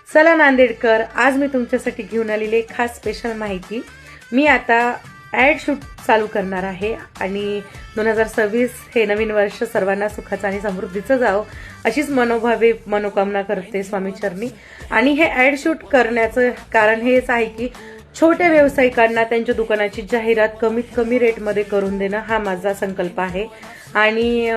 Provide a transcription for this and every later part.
चला नांदेडकर, आज मी तुमच्यासाठी घेऊन आलेली एक खास स्पेशल माहिती। मी आता ॲड शूट चालू करणार आहे आणि 2026 हे नवीन वर्ष सर्वांना सुखाचं आणि समृद्धीचं जावं अशीच मनोभावे मनोकामना करते स्वामी चरणी। आणि हे ॲड शूट करण्याचं कारण हेच आहे की छोट्या व्यावसायिकांना त्यांच्या दुकानाची जाहिरात कमीत कमी रेटमध्ये करून देणं हा माझा संकल्प आहे। आणि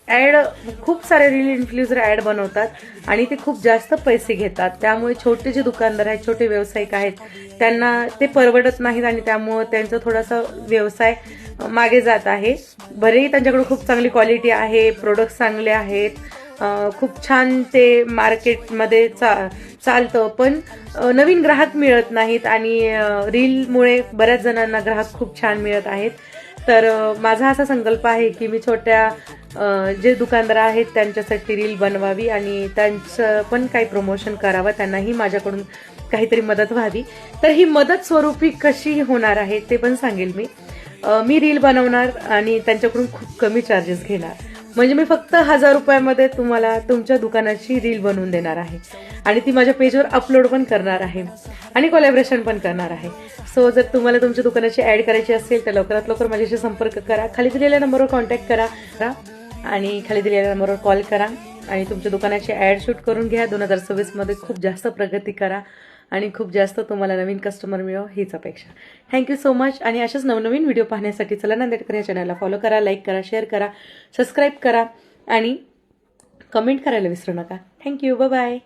ॲड खूप सारे रील इन्फ्लुएन्सर ॲड बनवतात आणि ते खूप जास्त पैसे घेतात, त्यामुळे छोटे जे दुकानदार आहेत, छोटे व्यावसायिक आहेत, त्यांना ते परवडत नाहीत आणि त्यामुळे त्यांचा थोडासा व्यवसाय मागे जात आहे। भलेही त्यांच्याकडे खूप चांगली क्वालिटी आहे, प्रोडक्ट्स चांगले आहेत, खूप छान ते मार्केटमध्ये चालतं, पण नवीन ग्राहक मिळत नाहीत आणि रीलमुळे बऱ्याच जणांना ग्राहक खूप छान मिळत आहेत। तर माझा असा संकल्प आहे की मी छोट्या जे दुकानदार आहेत त्यांच्यासाठी रील बनवावी आणि त्यांचं पण काही प्रमोशन करावं, त्यांनाही माझ्याकडून काहीतरी मदत व्हावी। तर ही मदत स्वरूपी कशी होणार आहे ते पण सांगेल मी रील बनवणार आणि त्यांच्याकडून खूप कमी चार्जेस घेणार। म्हणजे मी फक्त 1000 रुपयामध्ये तुम्हाला तुमच्या दुकानाची रील बनवून देणार आहे आणि ती माझ्या पेजवर अपलोड पण करणार आहे आणि कोलॅबोरेशन पण करणार आहे। सो जर तुम्हाला तुमच्या दुकानाची ॲड करायची असेल तर लवकरात लवकर माझ्याशी संपर्क करा, खाली दिलेल्या नंबरवर कॉन्टॅक्ट करा आणि खाली दिलेल्या नंबरवर कॉल करा आणि तुमच्या दुकानाची ॲड शूट करून घ्या। 2026 मध्ये खूप जास्त प्रगती करा आणि खूप जास्त तुम्हाला नवीन कस्टमर मिळो हीच अपेक्षा। Thank you so much. आणि अशाच नवनवीन व्हिडिओ पाहण्यासाठी चला नांदेडकर या चॅनलला फॉलो करा, लाईक करा, शेअर करा, सबस्क्राईब करा आणि कमेंट करायला विसरू नका। Thank you, bye bye.